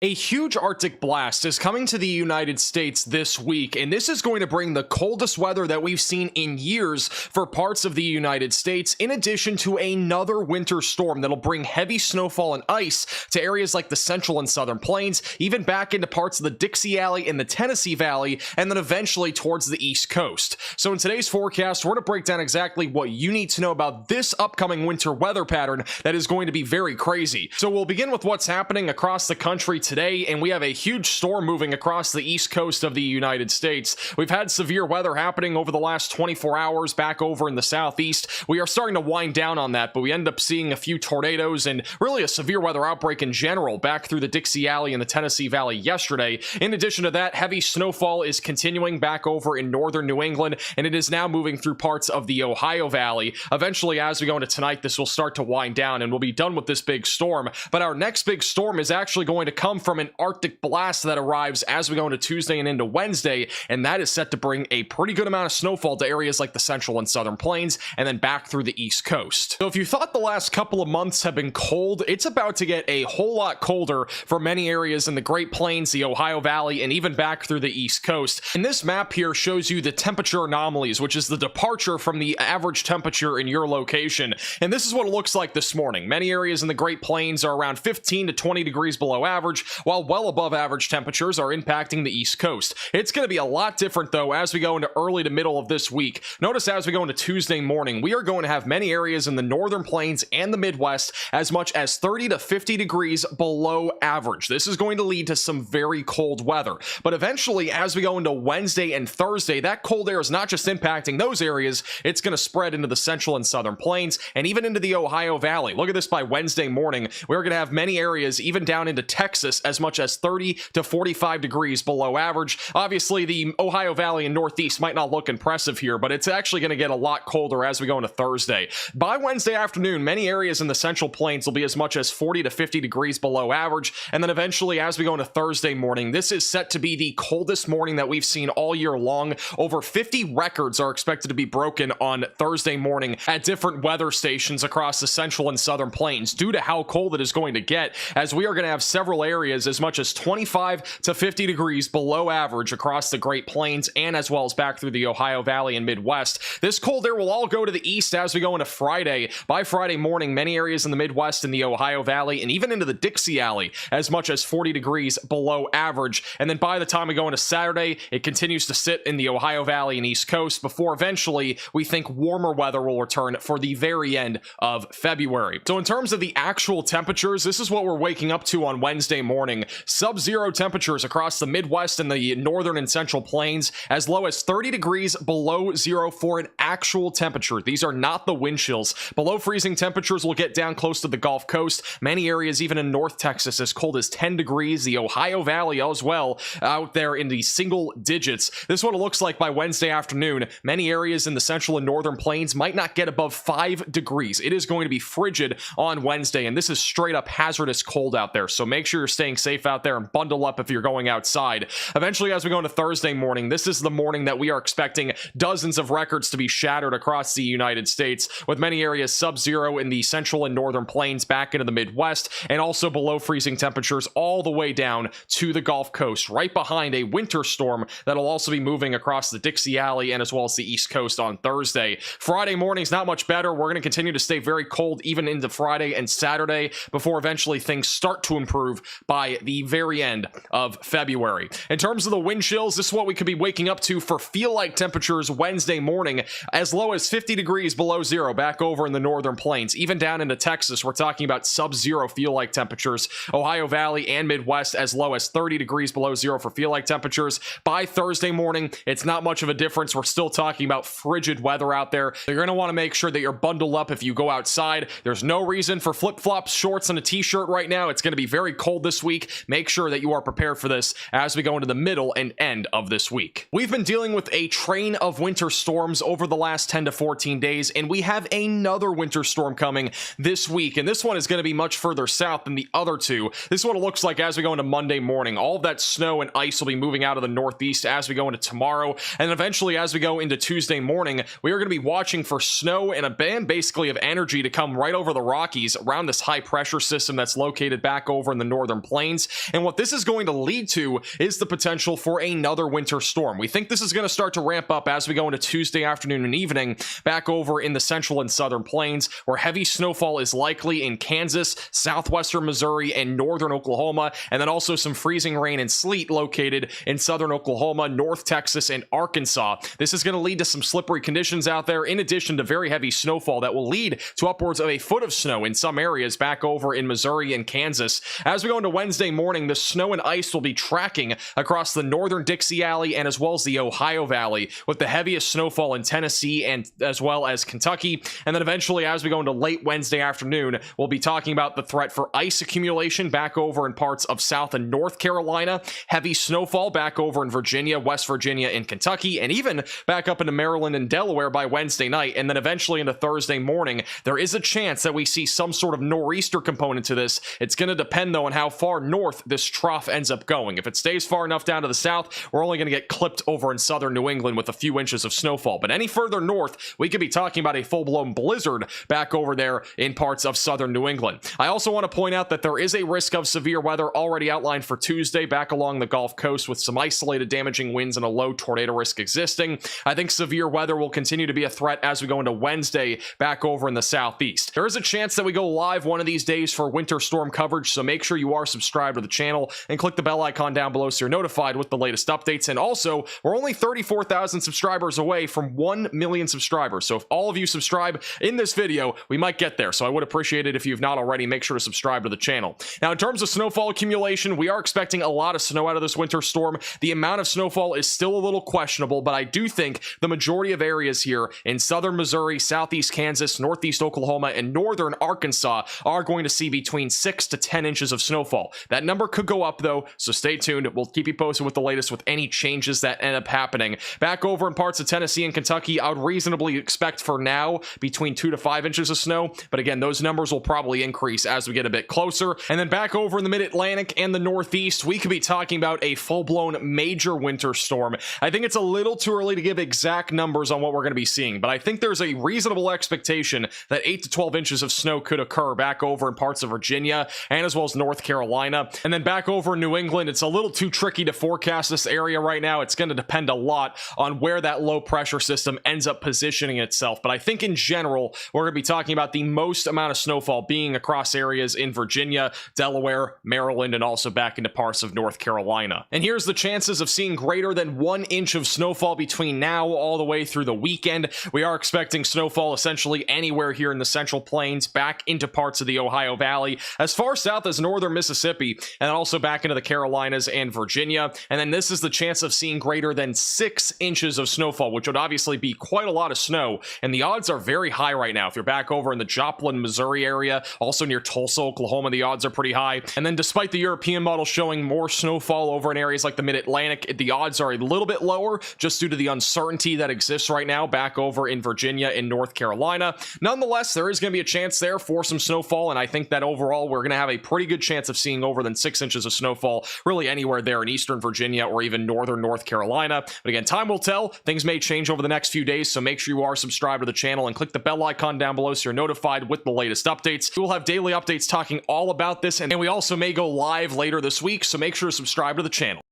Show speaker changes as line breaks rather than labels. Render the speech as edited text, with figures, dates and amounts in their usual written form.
A huge Arctic blast is coming to the United States this week, and this is going to bring the coldest weather that we've seen in years for parts of the United States, in addition to another winter storm that'll bring heavy snowfall and ice to areas like the central and southern plains, even back into parts of the Dixie Valley and the Tennessee Valley, and then eventually towards the East Coast. So in today's forecast, we're going to break down exactly what you need to know about this upcoming winter weather pattern that is going to be very crazy. So we'll begin with what's happening across the country today, and we have a huge storm moving across the east coast of the United States. We've had severe weather happening over the last 24 hours back over in the southeast. We are starting to wind down on that, but we end up seeing a few tornadoes and really a severe weather outbreak in general back through the Dixie Valley and the Tennessee Valley yesterday. In addition to that, heavy snowfall is continuing back over in northern New England, and it is now moving through parts of the Ohio Valley. Eventually, as we go into tonight, this will start to wind down and we'll be done with this big storm. But our next big storm is actually going to come from an Arctic blast that arrives as we go into Tuesday and into Wednesday, and that is set to bring a pretty good amount of snowfall to areas like the central and southern plains and then back through the East Coast. So if you thought the last couple of months have been cold, it's about to get a whole lot colder for many areas in the Great Plains, the Ohio Valley, and even back through the East Coast. And this map here shows you the temperature anomalies, which is the departure from the average temperature in your location. And this is what it looks like this morning. Many areas in the Great Plains are around 15 to 20 degrees below average, while well above average temperatures are impacting the East Coast. It's going to be a lot different though as we go into early to middle of this week. Notice as we go into Tuesday morning, we are going to have many areas in the northern plains and the Midwest as much as 30 to 50 degrees below average. This is going to lead to some very cold weather. But eventually, as we go into Wednesday and Thursday, that cold air is not just impacting those areas, it's going to spread into the central and southern plains and even into the Ohio Valley. Look at this by Wednesday morning. We're going to have many areas, even down into Texas, as much as 30 to 45 degrees below average. Obviously, the Ohio Valley and Northeast might not look impressive here, but it's actually going to get a lot colder as we go into Thursday. By Wednesday afternoon, many areas in the central plains will be as much as 40 to 50 degrees below average, and then eventually, as we go into Thursday morning, this is set to be the coldest morning that we've seen all year long. Over 50 records are expected to be broken on Thursday morning at different weather stations across the central and southern plains due to how cold it is going to get, as we are going to have several areas as much as 25 to 50 degrees below average across the Great Plains and as well as back through the Ohio Valley and Midwest. This cold air will all go to the east as we go into Friday. By Friday morning, many areas in the Midwest and the Ohio Valley and even into the Dixie Valley as much as 40 degrees below average. And then by the time we go into Saturday, it continues to sit in the Ohio Valley and East Coast before eventually we think warmer weather will return for the very end of February. So in terms of the actual temperatures, this is what we're waking up to on Wednesday morning. Sub-zero temperatures across the Midwest and the northern and central plains, as low as 30 degrees below zero for an actual temperature. These are not the wind chills. Below freezing temperatures will get down close to the Gulf Coast. Many areas, even in North Texas, as cold as 10 degrees. The Ohio Valley as well, out there in the single digits. This is what it looks like by Wednesday afternoon. Many areas in the central and northern plains might not get above 5 degrees. It is going to be frigid on Wednesday, and this is straight up hazardous cold out there. So make sure you're staying safe out there and bundle up if you're going outside. Eventually, as we go into Thursday morning, this is the morning that we are expecting dozens of records to be shattered across the United States, with many areas sub-zero in the central and northern plains back into the Midwest, and also below freezing temperatures all the way down to the Gulf Coast, right behind a winter storm that'll also be moving across the Dixie Valley and as well as the East Coast on Thursday. Friday morning's not much better. We're going to continue to stay very cold even into Friday and Saturday before eventually things start to improve by the very end of February. In terms of the wind chills, this is what we could be waking up to for feel-like temperatures Wednesday morning, as low as 50 degrees below zero back over in the northern plains. Even down into Texas, we're talking about sub-zero feel-like temperatures. Ohio Valley and Midwest as low as 30 degrees below zero for feel-like temperatures. By Thursday morning, it's not much of a difference. We're still talking about frigid weather out there. You're going to want to make sure that you're bundled up if you go outside. There's no reason for flip-flops, shorts, and a t-shirt right now. It's going to be very cold this week. Make sure that you are prepared for this as we go into the middle and end of this week. We've been dealing with a train of winter storms over the last 10 to 14 days, and we have another winter storm coming this week, and this one is going to be much further south than the other two. This is what it looks like as we go into Monday morning. All of that snow and ice will be moving out of the northeast as we go into tomorrow, and eventually as we go into Tuesday morning, we are going to be watching for snow and a band basically of energy to come right over the Rockies around this high pressure system that's located back over in the northern plains. And what this is going to lead to is the potential for another winter storm. We think this is going to start to ramp up as we go into Tuesday afternoon and evening back over in the central and southern plains, where heavy snowfall is likely in Kansas, southwestern Missouri, and northern Oklahoma, and then also some freezing rain and sleet located in southern Oklahoma, North Texas, and Arkansas. This is going to lead to some slippery conditions out there, in addition to very heavy snowfall that will lead to upwards of a foot of snow in some areas back over in Missouri and Kansas. As we go into Wednesday morning, the snow and ice will be tracking across the northern Dixie Valley and as well as the Ohio Valley, with the heaviest snowfall in Tennessee and as well as Kentucky. And then eventually, as we go into late Wednesday afternoon, we'll be talking about the threat for ice accumulation back over in parts of South and North Carolina, heavy snowfall back over in Virginia, West Virginia, and Kentucky, and even back up into Maryland and Delaware by Wednesday night. And then eventually into Thursday morning, there is a chance that we see some sort of nor'easter component to this. It's going to depend, though, on how far north this trough ends up going. If it stays far enough down to the south, we're only going to get clipped over in southern New England with a few inches of snowfall. But any further north, we could be talking about a full-blown blizzard back over there in parts of southern New England. I also want to point out that there is a risk of severe weather already outlined for Tuesday back along the Gulf Coast, with some isolated damaging winds and a low tornado risk existing. I think severe weather will continue to be a threat as we go into Wednesday back over in the southeast. There is a chance that we go live one of these days for winter storm coverage, so make sure you are subscribed to the channel and click the bell icon down below so you're notified with the latest updates. And also, we're only 34,000 subscribers away from 1 million subscribers, so if all of you subscribe in this video, we might get there. So I would appreciate it if you've not already. Make sure to subscribe to the channel. Now, in terms of snowfall accumulation, we are expecting a lot of snow out of this winter storm. The amount of snowfall is still a little questionable, but I do think the majority of areas here in southern Missouri, southeast Kansas, northeast Oklahoma, and northern Arkansas are going to see between 6 to 10 inches of snowfall. That number could go up, though, so stay tuned. We'll keep you posted with the latest with any changes that end up happening. Back over in parts of Tennessee and Kentucky, I would reasonably expect for now between 2 to 5 inches of snow, but again, those numbers will probably increase as we get a bit closer. And then back over in the mid-Atlantic and the Northeast, we could be talking about a full-blown major winter storm. I think it's a little too early to give exact numbers on what we're going to be seeing, but I think there's a reasonable expectation that 8 to 12 inches of snow could occur back over in parts of Virginia and as well as North Carolina. And then back over in New England, it's a little too tricky to forecast this area right now. It's going to depend a lot on where that low pressure system ends up positioning itself. But I think in general, we're going to be talking about the most amount of snowfall being across areas in Virginia, Delaware, Maryland, and also back into parts of North Carolina. And here's the chances of seeing greater than 1 inch of snowfall between now all the way through the weekend. We are expecting snowfall essentially anywhere here in the Central Plains, back into parts of the Ohio Valley, as far south as northern Mississippi, and also back into the Carolinas and Virginia. And then this is the chance of seeing greater than 6 inches of snowfall, which would obviously be quite a lot of snow. And the odds are very high right now. If you're back over in the Joplin, Missouri area, also near Tulsa, Oklahoma, the odds are pretty high. And then despite the European model showing more snowfall over in areas like the mid-Atlantic, the odds are a little bit lower just due to the uncertainty that exists right now back over in Virginia and North Carolina. Nonetheless, there is going to be a chance there for some snowfall, and I think that overall we're going to have a pretty good chance of seeing over than 6 inches of snowfall really anywhere there in eastern Virginia or even northern North Carolina. But again, time will tell. Things may change over the next few days, so make sure you are subscribed to the channel and click the bell icon down below so you're notified with the latest updates. We will have daily updates talking all about this, and we also may go live later this week, so make sure to subscribe to the channel.